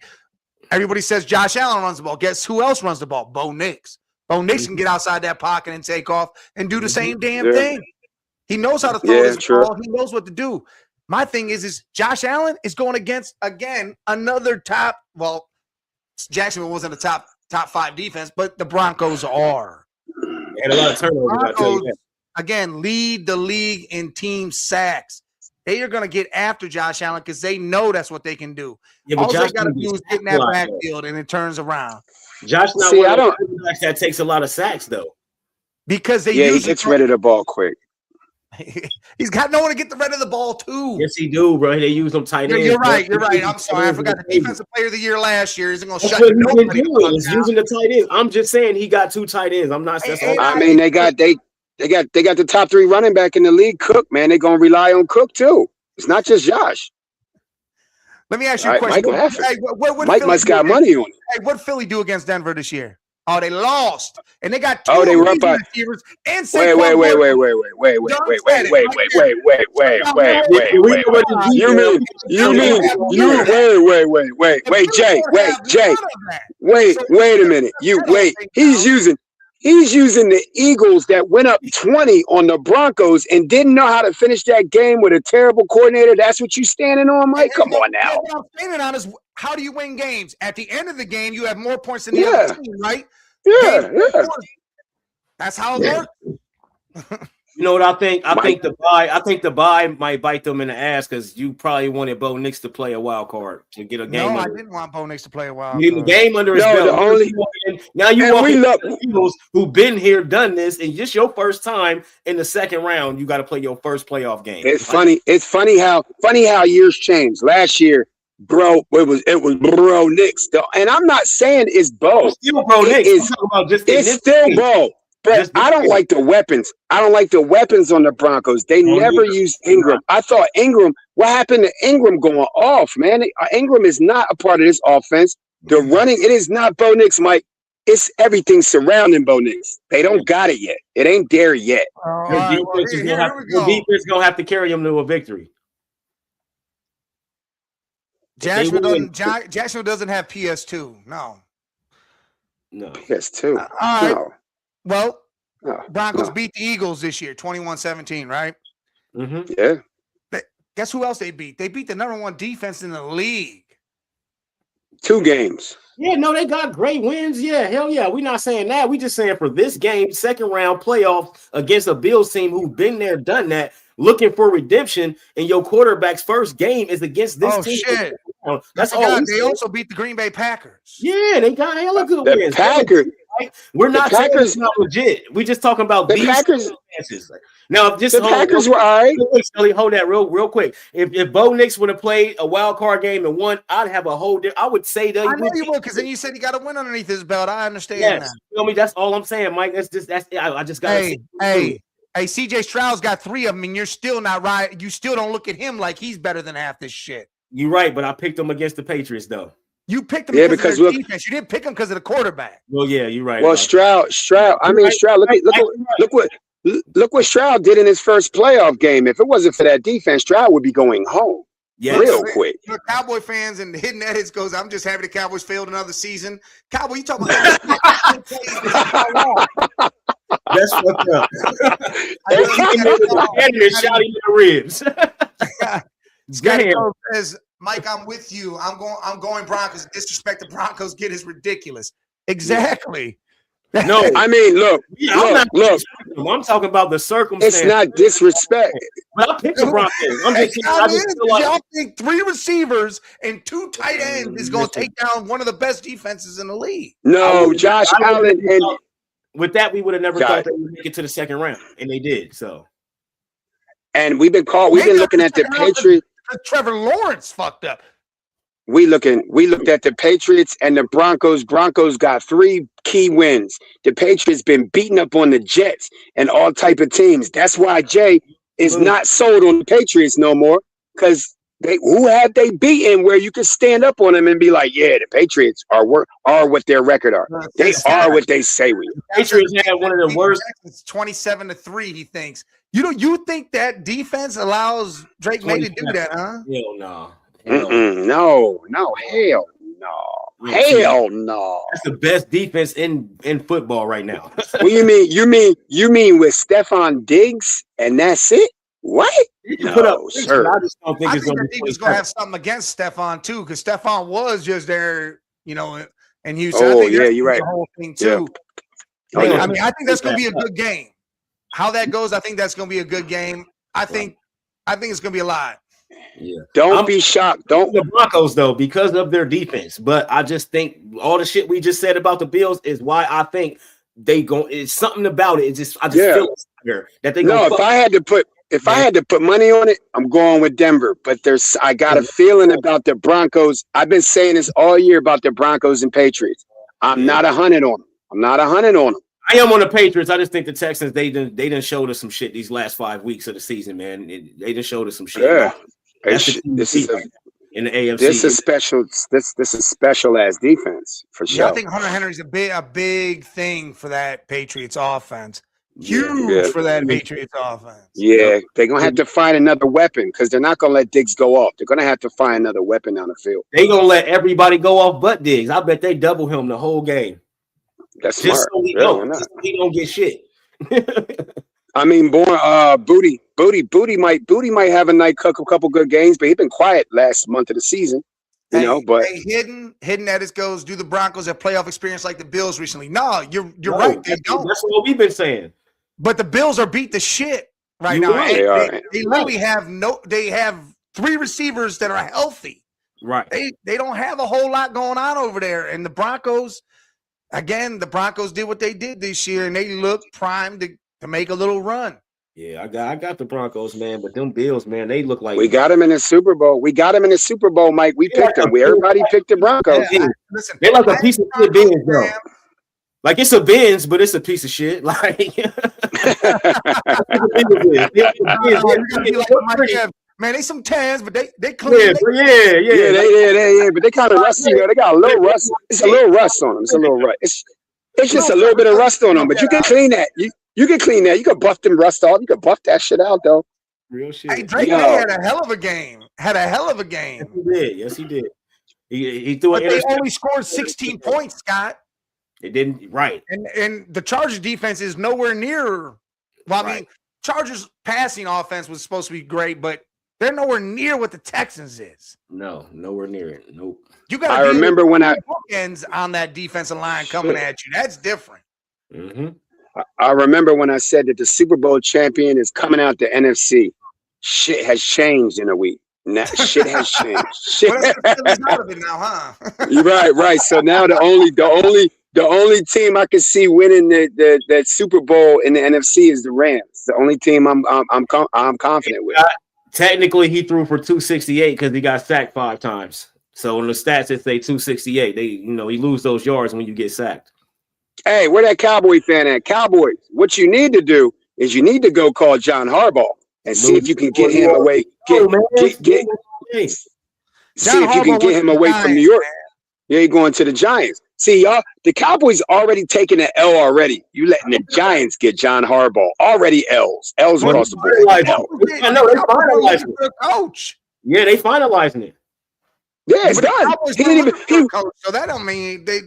Everybody says Josh Allen runs the ball. Guess who else runs the ball? Bo Nix. Bo Nix can get outside that pocket and take off and do the same damn thing. He knows how to throw his ball. He knows what to do. My thing is Josh Allen is going against, again, another top. Well, Jacksonville wasn't a top 5 defense, but the Broncos are. They had a lot of turnovers. Again, lead the league in team sacks. They are going to get after Josh Allen because they know that's what they can do. Yeah, all they got to do is get in that backfield and it turns around. Josh, that takes a lot of sacks though. Because he gets rid of the ball quick. He's got no one to get the rid of the ball too. Yes, he do, bro. They use them tight ends. You're right. I'm sorry. I forgot the defensive player of the year last year isn't going to shut nobody up. He's using the tight ends. I'm just saying he got 2 tight ends. I'm not. I mean, they got the top 3 running back in the league. Cook, man, they're gonna rely on Cook too. It's not just Josh. Let me ask you a question. Mike must got money on it. Hey, what did Philly do against Denver this year? Oh, they lost, and they got 2 receivers and wait. Wait a minute. He's using the Eagles that went up 20 on the Broncos and didn't know how to finish that game with a terrible coordinator. That's what you standing on, Mike? Come on now. What I'm standing on is how do you win games? At the end of the game, you have more points than the other team, right? Yeah. That's how it works. You know what I think? I think the bye might bite them in the ass because you probably wanted Bo Nix to play a wild card to get a game. No, I didn't want Bo Nix to play a wild card. The game under his belt. Now you want the Eagles who've been here, done this, and just your first time in the second round, you got to play your first playoff game. It's funny. It's funny how years change. Last year, bro, it was Bro Nix, and I'm not saying it's Bo. It's still Bro Nix. It's still Bo. But I don't like the weapons. I don't like the weapons on the Broncos. They never used Ingram. I thought Ingram, what happened to Ingram going off, man? Ingram is not a part of this offense. The running, it is not Bo Nix, Mike. It's everything surrounding Bo Nix. They don't got it yet. It ain't there yet. The defense is going to have to carry him to a victory. Jacksonville doesn't have PS2. No. PS2. All right. No. Well, Broncos beat the Eagles this year, 21-17, right? Mm-hmm. Yeah. Guess who else they beat? They beat the number 1 defense in the league. 2 games. Yeah, no, they got great wins. Yeah, hell yeah. We're not saying that. We just saying for this game, second round playoff against a Bills team who've been there, done that, looking for redemption, and your quarterback's first game is against this team. Shit. That's all. They also beat the Green Bay Packers. Yeah, they got hella good The wins. Packers. We're not saying it's not legit. We're just talking about these Packers. Now, just the Packers were all right. Hold that real quick. If Bo Nix would have played a wild card game and won, I'd have a whole. I would say that. I know you would, because then you said he got to win underneath his belt. I understand. Yes, that. You know me. That's all I'm saying, Mike. I just got. Hey, CJ Stroud's got 3 of them, and you're still not right. You still don't look at him like he's better than half this shit. You're right, but I picked him against the Patriots, though. You picked him because of their defense. You didn't pick him because of the quarterback. Well, yeah, you're right. Well, Stroud. I mean, Stroud. Look what Stroud did in his first playoff game. If it wasn't for that defense, Stroud would be going home real quick. The Cowboy fans and Hidden Edits goes, I'm just happy the Cowboys failed another season. Cowboy, you talking about that's fucked up. Shot him in the ribs. Scotty says, Mike, I'm with you. I'm going Broncos. Disrespect the Broncos get is ridiculous. Exactly. No, I mean, look. I'm talking about the circumstance. It's not disrespect. Well, I picked the Broncos. Y'all think 3 receivers and 2 tight ends is going to take down one of the best defenses in the league? No, Josh Allen and with that, we would have never thought they would make it to the second round, and they did. So, and we've been looking at the Patriots. Trevor Lawrence fucked up. We looked at the Patriots and the Broncos. Broncos got 3 key wins. The Patriots been beating up on the Jets and all type of teams. That's why Jay is not sold on the Patriots no more, because who have they beaten where you can stand up on them and be like, yeah, the Patriots are what their record are. They are what they say we are. Patriots had one of the worst. It's 27-3. He thinks. You think that defense allows Drake May to do that, huh? Hell no. No, hell no. Hell no. That's the best defense in football right now. What you mean? You mean with Stephon Diggs and that's it? What? No, sir. I just don't think I it's think going the Eagles going to have something against Stephon too, because Stephon was just there, and Houston. Oh, yeah, you're right. The whole thing too. Yeah. I mean, I think that's going to be a good game. How that goes, I think that's going to be a good game. I think it's going to be a lot. Yeah. Don't be shocked. Don't the Broncos though, because of their defense. But I just think all the shit we just said about the Bills is why I think they go. It's something about it. I just feel that they. No, if I had to put money on it, I'm going with Denver. But I got a feeling about the Broncos. I've been saying this all year about the Broncos and Patriots. I'm not 100 on them. I am on the Patriots. I just think the Texans they done showed us some shit these last 5 weeks of the season, man. They done showed us some shit. Yeah. This is in the AFC. This is special. This is special as defense for sure. Yeah, I think Hunter Henry's a big thing for that Patriots offense. Huge for that Patriots offense. Yeah, they're gonna have to find another weapon because they're not gonna let Diggs go off. They're gonna have to find another weapon down the field. They're gonna let everybody go off but Diggs. I bet they double him the whole game. That's just smart. So he don't get shit. I mean, Booty might have a couple good games, but he's been quiet last month of the season. But Hidden Edits goes, do the Broncos have playoff experience like the Bills recently? No, you're right. They don't. That's what we've been saying. But the Bills are beat the shit right now. They literally have they have 3 receivers that are healthy. Right. They don't have a whole lot going on over there. And the Broncos, again, did what they did this year, and they look primed to make a little run. Yeah, I got the Broncos, man, but them Bills, man, they look like we got them in the Super Bowl. Mike. We picked them. Everybody picked the Broncos. Yeah, listen, they're like a piece of shit Benz, though. Like it's a Benz, but it's a piece of shit. Like man, they some tans, but they clean. Yeah, but they kind of rusty. They got a little rust. It's a little rust on them. It's a little rust. It's just a little bit of rust on them, but you can clean that. You can clean that. You can buff them rust off. You can buff that shit out, though. Real shit. Hey, Drake May had a hell of a game. had a hell of a Yes, game. he did. Yes, he did. He threw But an they interception. only scored 16 points, Scott. It didn't right. And the Chargers defense is nowhere near. Well, I mean, Right. Chargers passing offense was supposed to be great, but they're nowhere near what the Texans is. No, nowhere near it. Nope. You got I to remember when bookends on that defensive line coming at you. That's different. Mm-hmm. I remember when I said that the Super Bowl champion is coming out the NFC. Shit has changed in a week. Now, shit has changed. Shit. Well, that's out of it now, huh? You're right. So now the only team I can see winning the Super Bowl in the NFC is the Rams. The only team I'm confident with. Technically, he threw for 268 because he got sacked 5 times. So in the stats, it say 268. You lose those yards when you get sacked. Hey, where that Cowboy fan at? Cowboys, what you need to do is you need to go call John Harbaugh and see if you can get him away. See if you can get him away from New York. Yeah, you're going to the Giants. See, y'all, the Cowboys already taking an L already. You letting the Giants get John Harbaugh. Already L's. L's across the board. I know, they're finalizing it. Coach. Yeah, they finalizing it. Yeah, it's done. He didn't even coach, so that don't mean the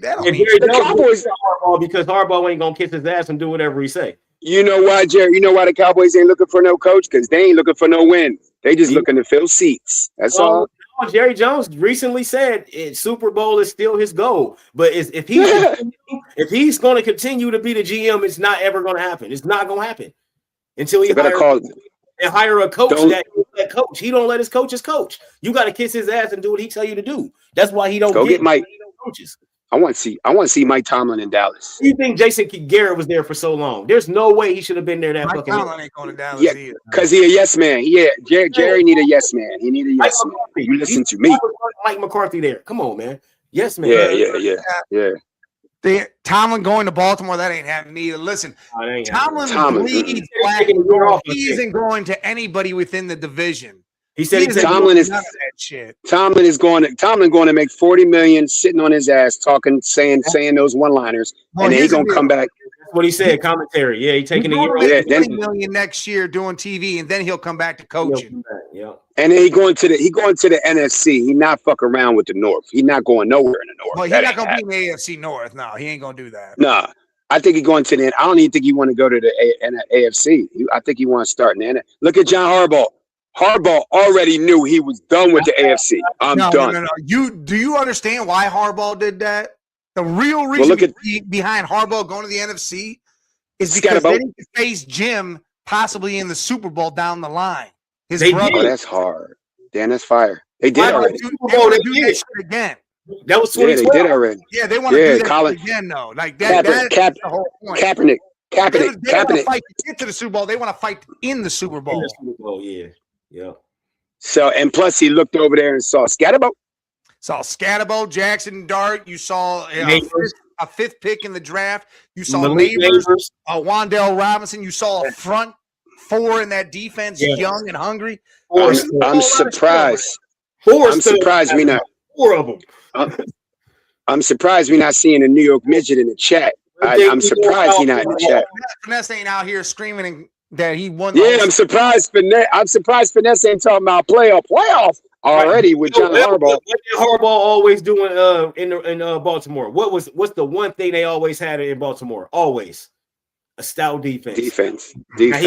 Cowboys Harbaugh because Harbaugh ain't gonna kiss his ass and do whatever he say. You know why, Jerry? You know why the Cowboys ain't looking for no coach? Because they ain't looking for no win. They just looking to fill seats. That's all. Jerry Jones recently said Super Bowl is still his goal, but if he's going to continue to be the GM, it's not ever going to happen. It's not going to happen until he hire a coach that coach. He don't let his coaches coach. You got to kiss his ass and do what he tell you to do. That's why he don't get Mike coaches. I want to see Mike Tomlin in Dallas. You think Jason Garrett was there for so long? There's no way he should have been there that Mike fucking long. Tomlin ain't going to Dallas either. Because he a yes man. Yeah, Jerry need a yes man. He need a yes man. You listen to me. Mike McCarthy there. Come on, man. Yes, man. Yeah. Tomlin going to Baltimore, that ain't happening either. Listen, Tomlin bleeds black. He isn't going to anybody within the division. He said Tomlin is going to make $40 million sitting on his ass saying those one-liners, and then he's going to come back. That's what he said. Commentary. Yeah, he's taking $40 million next year doing TV, and then he'll come back to coaching. Yeah. And then he going to the NFC. He not fuck around with the North. He not going nowhere in the North. Well, he's not going to be in the AFC North. No, he ain't going to do that. Nah. I think he's going to the. I don't even think he want to go to the AFC. I think he want to start in the. Look at John Harbaugh. Harbaugh already knew he was done with the AFC. I'm done. No. Do you understand why Harbaugh did that? The real reason behind Harbaugh going to the NFC is because then he could face Jim possibly in the Super Bowl down the line. His brother. Oh, that's hard. Damn, that's fire. They did already. They want to do that shit again. That was 2012. Yeah, they did already. Yeah, they want to do that again, though. Like that's the whole point. Kaepernick. They want to fight to get to the Super Bowl. They want to fight in the Super Bowl. Yeah. So, and plus he looked over there and saw Scatterbo. Saw Scatterbo, Jackson Dart. You saw a fifth pick in the draft. You saw Neighbors, Wan'Dale Robinson. You saw a front four in that defense, young and hungry. I'm surprised. I'm surprised we not. Four of them. I'm surprised we're not seeing a New York midget in the chat. I'm surprised he's not in the chat. Finesse ain't out here screaming that he won. Yeah, I'm surprised. I'm surprised Finesse ain't talking about playoff already with John Harbaugh. What did Harbaugh always doing in Baltimore? What's the one thing they always had in Baltimore? Always a stout defense. Now, he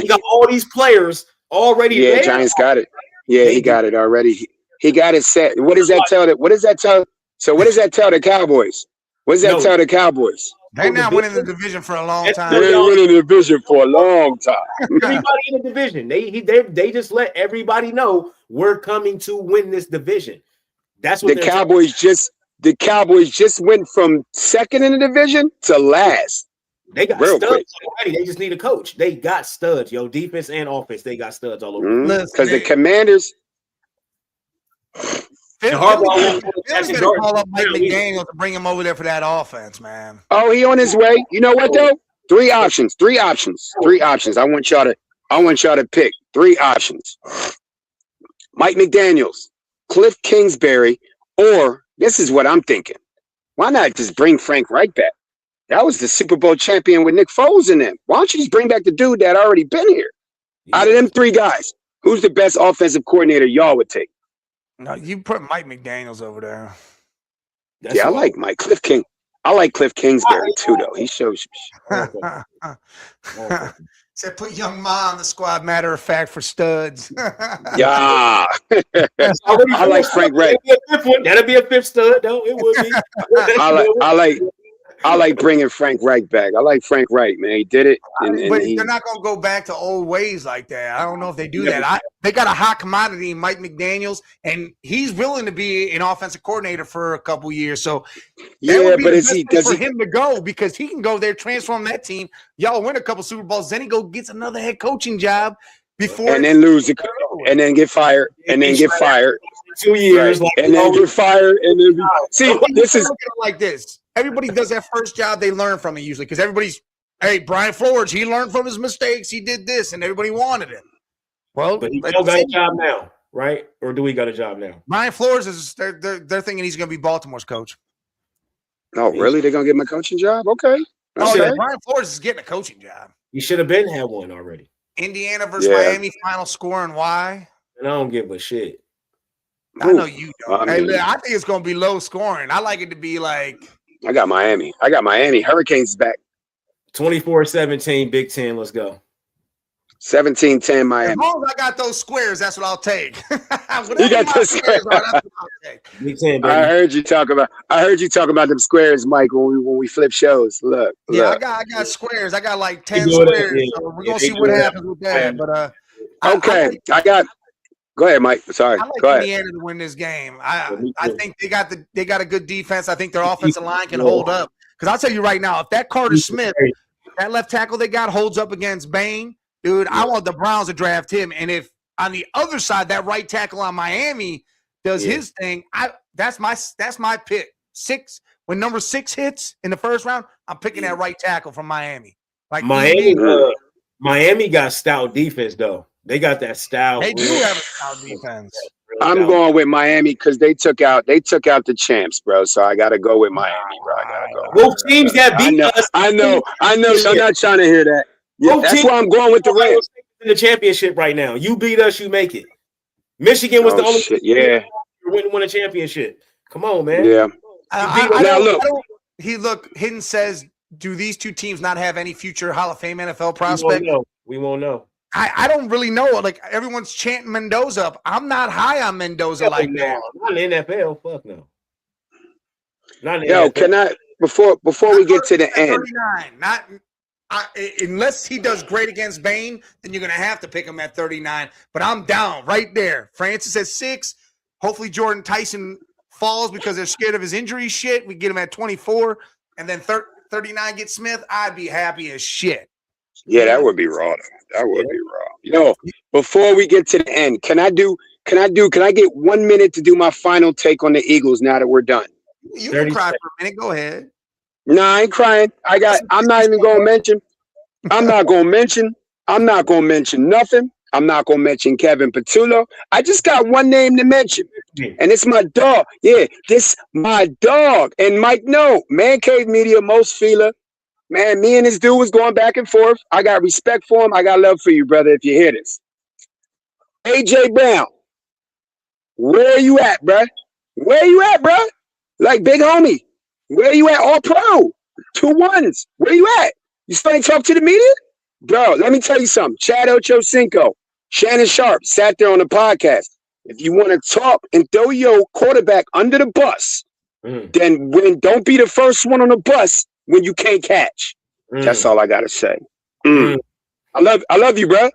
got all these players already. Yeah, there. Giants got it. Yeah, he got it already. He got it set. What does that tell? So what does that tell the Cowboys? What does that tell the Cowboys? They're not winning the division for a long time. They're winning the division for a long time. Everybody in the division, they just let everybody know we're coming to win this division. That's what the Cowboys just went from second in the division to last. They got studs already. They just need a coach. They got studs, defense and offense. They got studs all over. Because the Commanders. Phil's going to call up Mike McDaniel to bring him over there for that offense, man. Oh, he on his way. You know what though? Three options. I want y'all to pick 3 options. Mike McDaniels, Cliff Kingsbury, or this is what I'm thinking. Why not just bring Frank Reich back? That was the Super Bowl champion with Nick Foles in them. Why don't you just bring back the dude that already been here? Out of them 3 guys, Who's the best offensive coordinator y'all would take? No, you put Mike McDaniels over there. I like Mike Cliff King. I like Cliff Kingsbury too, though. He shows. Said put Young Ma on the squad. Matter of fact, for studs. Yeah, I like Frank Reich. That'd be a fifth stud, though. It would be. I like bringing Frank Reich back. I like Frank Reich, man. He did it, but they're not going to go back to old ways like that. I don't know if they do that. They got a hot commodity in Mike McDaniels, and he's willing to be an offensive coordinator for a couple years. So but does he him to go because he can go there, transform that team. Y'all win a couple Super Bowls, then he gets another head coaching job before and then lose and then get fired and then get fired 2 years, and then get fired and then see this is like this. Everybody does that first job, they learn from it usually because hey, Brian Flores, he learned from his mistakes. He did this, and everybody wanted him. Well, but he still got a job now, right? Or do we got a job now? Brian Flores is they're thinking he's going to be Baltimore's coach. Oh, really? They're going to get him a coaching job? Okay. Oh, yeah, Brian Flores is getting a coaching job. He should have been had one already. Indiana versus Miami, final score and why? And I don't give a shit. I know you don't. I think it's going to be low scoring. I like it to be like. I got Miami. Hurricanes back. 24-17, Big Ten. Let's go. 17-10 Miami. As long as I got those squares, that's what I'll take. You got the squares. Big Ten, baby. I heard you talk about them squares, Mike, when we flip shows. Look. I got squares. I got like 10 squares. So we're gonna see what happens with that. But go ahead, Mike. Sorry. I like Indiana to win this game. I think they got a good defense. I think their offensive line can hold up. Because I'll tell you right now, if that Carter Smith, that left tackle they got holds up against Bain, dude, I want the Browns to draft him. And if on the other side, that right tackle on Miami does his thing, that's my pick. When number 6 hits in the first round, I'm picking that right tackle from Miami. Like Miami got stout defense though. They got that stout. They do have a stout defense. I'm going with Miami because they took out the champs, bro. So I gotta go with Miami, bro. I gotta go. Both teams that beat us. I know. You're not trying to hear that. Yeah, that's why I'm going with the Rams in the championship right now. You beat us, you make it. Michigan was the only team win a championship. Come on, man. Yeah. Hidden says, do these two teams not have any future Hall of Fame NFL prospect? We won't know. I don't really know. Like everyone's chanting Mendoza up. I'm not high on Mendoza like that. Not in the NFL. Fuck no. Not in the NFL. NFL. Can I before we get to the end? 39, unless he does great against Bain, then you're gonna have to pick him at 39. But I'm down right there. Francis at 6. Hopefully Jordan Tyson falls because they're scared of his injury shit. We get him at 24, and then 39 get Smith. I'd be happy as shit. Yeah, that would be raw. That would be raw. Before we get to the end, can I get 1 minute to do my final take on the Eagles now that we're done? You can cry for a minute. Go ahead. No, I ain't crying. I'm not even gonna mention. I'm not gonna mention nothing. I'm not gonna mention Kevin Patullo. I just got one name to mention. And it's my dog. Yeah, this my dog. And Mike, Man Cave Media, Most Feeler. Man, me and this dude was going back and forth. I got respect for him. I got love for you, brother, if you hear this. AJ Brown, where you at, bruh? Where you at, bruh? Like, big homie, where you at? All pro. 2 1s. Where you at? You still ain't talk to the media? Bro, let me tell you something. Chad Ochocinco, Shannon Sharp sat there on the podcast. If you want to talk and throw your quarterback under the bus, then don't be the first one on the bus when you can't catch. That's all I gotta say. I love you, bro.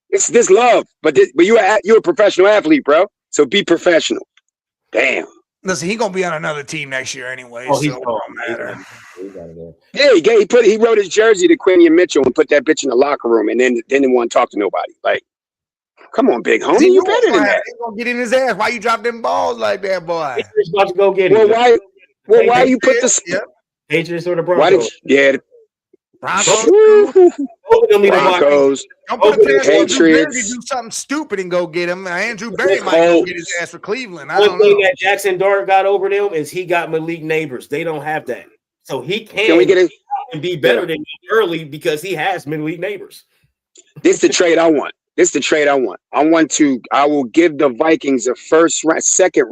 It's this love, but you're a professional athlete, bro. So be professional. Damn. Listen, he's gonna be on another team next year anyway. Oh, so it don't matter. Yeah, he wrote his jersey to Quinion Mitchell and put that bitch in the locker room, and then didn't want to talk to nobody. Like, come on, big homie, you better than that. He's gonna get in his ass. Why you drop them balls like that, boy? He's about to go get it. Why you put the Patriots or the Broncos? Broncos. Don't put the Patriots. Do something stupid and go get him. Andrew Berry might go get his ass for Cleveland. I don't know. That Jackson Dart got over them is he got Malik Neighbors. They don't have that, so he can we get it? And be better than early because he has Malik Neighbors. This is the trade I want. This is the trade I want. I will give the Vikings a second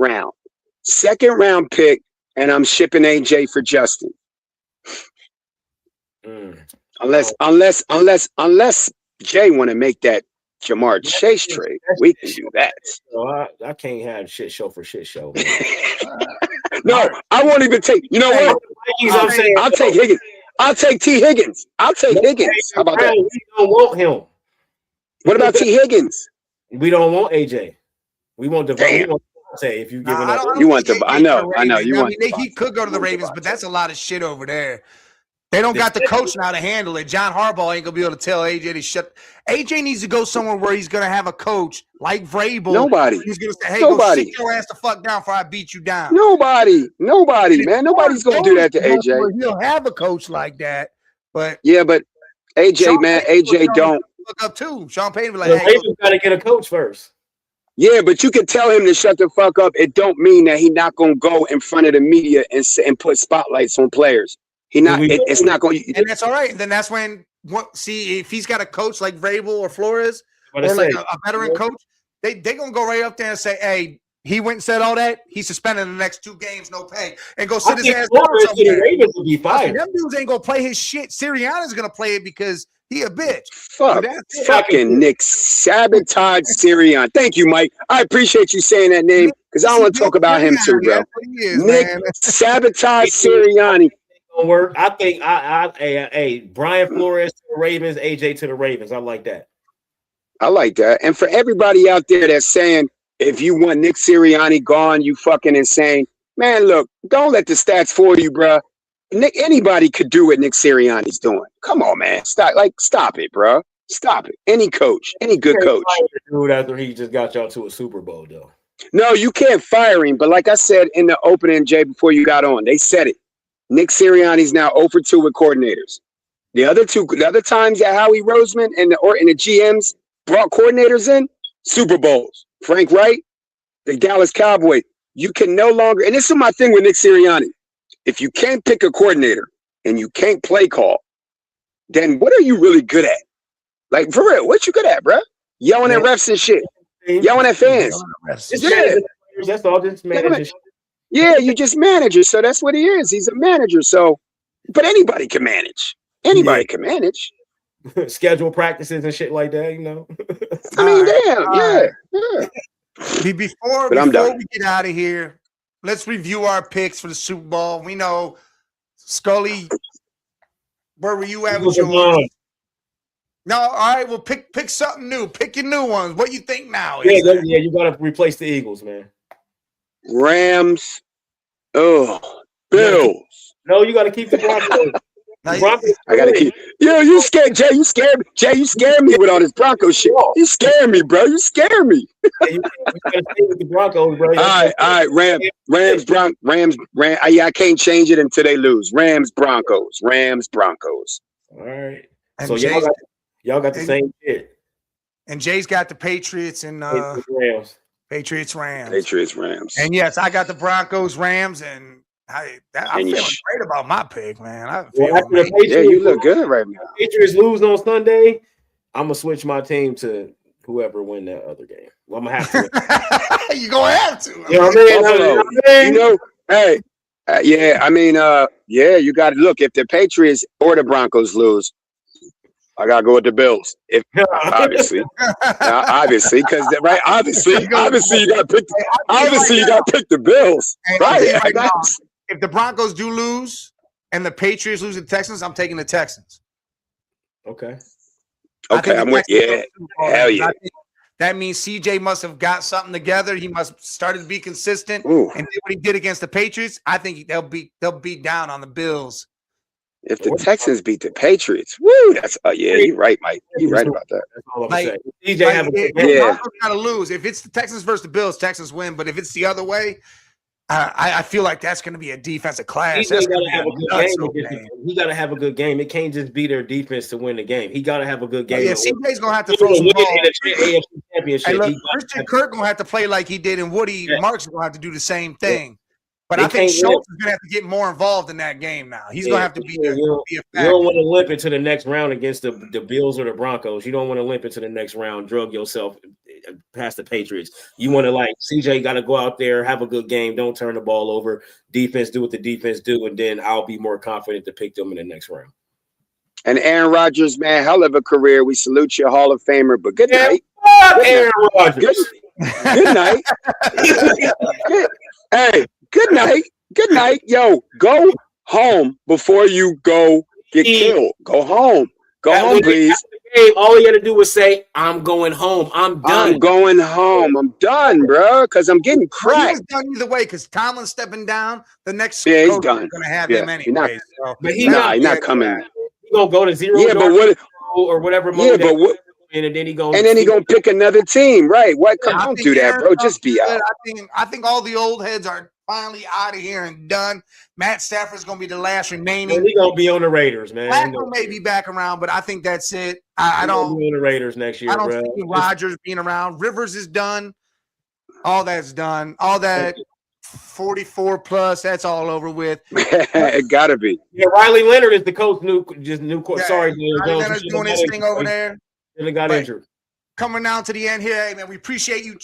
round pick, and I'm shipping AJ for Justin. Unless Jay want to make that Jamar Chase trade, we can do that. I can't have shit show for shit show. No, I won't even take. You know what? I'll take Higgins. I'll take T. Higgins. I'll take Higgins. How about that? We don't want him. What about T. Higgins? We don't want AJ. We want Devontae. If you give it up, you want the. I know. You want. He could go to the Ravens, but that's a lot of shit over there. They don't got the coach now to handle it. John Harbaugh ain't gonna be able to tell AJ to shut. AJ needs to go somewhere where he's gonna have a coach like Vrabel. Nobody. He's gonna say, "Hey, go sit your ass the fuck down before I beat you down." Nobody, man. Nobody's gonna do that to AJ. He'll have a coach like that, but yeah, but AJ, man, AJ don't. Look up too. Sean Payton be like, "Hey, Ravens got to get a coach first." Yeah, but you can tell him to shut the fuck up. It don't mean that he's not gonna go in front of the media and put spotlights on players. It's not going. And that's all right. And then that's when if he's got a coach like Vrabel or Flores or like a veteran coach, they gonna go right up there and say, "Hey, he went and said all that. He's suspended the next 2 games, no pay, and go sit his ass down somewhere." The Ravens will be fired. Them dudes ain't gonna play his shit. Sirianni's gonna play it because he a bitch. Fucking Nick sabotage Sirianni. Thank you, Mike. I appreciate you saying that name because I want to talk about him too, bro. Nick sabotage Sirianni. Work. I think Brian Flores to the Ravens, AJ to the Ravens. I like that. And for everybody out there that's saying if you want Nick Sirianni gone, you fucking insane. Man, look, don't let the stats fool you, bro. Anybody could do what Nick Sirianni's doing. Come on, man. Stop it, bro. Stop it. Any coach, any good coach. Dude, after he just got y'all to a Super Bowl, though. No, you can't fire him. But like I said in the opening, Jay, before you got on, they said it. Nick Sirianni's now 0 for 2 with coordinators. The other times that Howie Roseman and the GMs brought coordinators in, Super Bowls. Frank Wright, the Dallas Cowboys. You can no longer, and this is my thing with Nick Sirianni. If you can't pick a coordinator and you can't play call, then what are you really good at? Like, for real, what you good at, bro? Yelling at refs and shit. Yelling at fans. Yeah. That's all. Just managers. Yeah, you just manager. So that's what he is. He's a manager. So, but anybody can manage. Anybody can manage. Schedule practices and shit like that, you know. I mean, damn, Before we get out of here, let's review our picks for the Super Bowl. We know Scully. Where were you at with yours? No, all right. Well, pick something new. Pick your new ones. What you think now? Yeah, you got to replace the Eagles, man. Rams. Oh, Bills. No, you got to keep the Broncos. I gotta keep. Yo, you scared Jay? You scared Jay? You scared me with all this Broncos shit. You scared me, bro. You scared me. You gotta stay with the Broncos, bro. All right. Rams. I can't change it until they lose. Rams, Broncos. All right. And so y'all got the same shit. And Jay's got the Patriots and Rams. Patriots, Rams. And yes, I got the Broncos, Rams, and I'm feeling great about my pick, man. You look good right now. Patriots lose on Sunday. I'm gonna switch my team to whoever win that other game. Well, I'm gonna have to. You're gonna have to. You know what I mean? Hey, you got to look. If the Patriots or the Broncos lose, I gotta go with the Bills. If obviously, because obviously you got to pick. You got to pick the Bills, right? If the Broncos do lose and the Patriots lose to the Texans, I'm taking the Texans. Okay, I'm with hell yeah. That means CJ must have got something together. He must started to be consistent and did what he did against the Patriots. I think they'll beat down on the Bills. If the Texans beat the Patriots, woo! That's you're right, Mike. You're right about that. That's all I'm saying. CJ have a good game. Broncos gotta lose. If it's the Texans versus the Bills, Texans win. But if it's the other way, I feel like that's going to be a defensive clash. He got to have a good game. He got to have a good game. It can't just be their defense to win the game. He got to have a good game. Yeah, CJ's going to have to throw some balls. AFC Championship. Hey, look, Christian Kirk going to have to play like he did, and Woody Marks is going to have to do the same thing. But I think Schultz is going to have to get more involved in that game now. He's going to have to be a You don't want to limp into the next round against the Bills or the Broncos. You don't want to limp into the next round, drug yourself past the Patriots. You want to, like, CJ got to go out there, have a good game, don't turn the ball over, defense do what the defense do, and then I'll be more confident to pick them in the next round. And Aaron Rodgers, man, hell of a career. We salute you, Hall of Famer, but good night. Aaron Rodgers. Good night. Hey, good night. Good night. Yo, go home before you go get killed. Go home. Go home, please. All you got to do is say, I'm going home. I'm done. I'm going home. I'm done, bro, because I'm getting cracked. He was done either way because Tomlin's stepping down. The next he's coach done. is going to have him anyway. But he's not coming. He's going to go to 0 or whatever. Yeah, but what? And then he gonna pick another team, right? What? Come on, do that, bro. Just be out. I think all the old heads are finally out of here and done. Matt Stafford's gonna be the last remaining. He's gonna be on the Raiders, man. Flacco may be back around, but I think that's it. I don't be on the Raiders next year. I don't bro. see Rodgers being around. Rivers is done. All that's done. All that 44 plus. That's all over with. It gotta be. Yeah, Riley Leonard is the coach. Sorry, Riley Leonard's doing his thing over there. And got injured. Coming down to the end here, hey man, we appreciate you,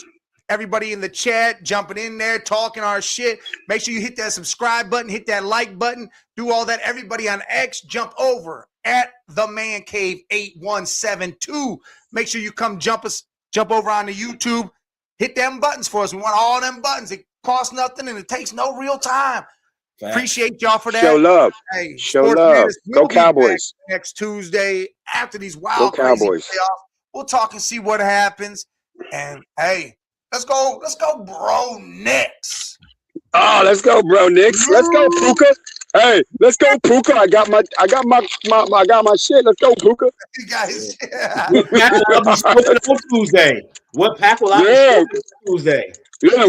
everybody in the chat, jumping in there, talking our shit. Make sure you hit that subscribe button, hit that like button, do all that. Everybody on X, jump over at the Man Cave 8172. Make sure you come jump over on the YouTube. Hit them buttons for us. We want all them buttons. It costs nothing and it takes no real time. Appreciate y'all for that. Show love. Hey, show love. Go Cowboys. Next Tuesday after these wild crazy playoffs. We'll talk and see what happens. And hey, let's go, bro, Knicks. Oh, let's go, bro, Knicks. Let's go, Puka. Hey, let's go, Puka. I got my shit. Let's go, Puka. You guys, What pack will I be smoking on Tuesday? What pack will I be smoking on Tuesday? Yeah,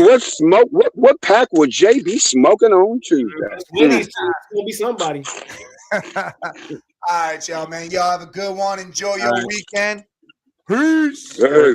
what pack will Jay be smoking on Tuesday? It's gonna be somebody. all right, y'all, man. Y'all have a good one. Enjoy your weekend. Peace. Hey.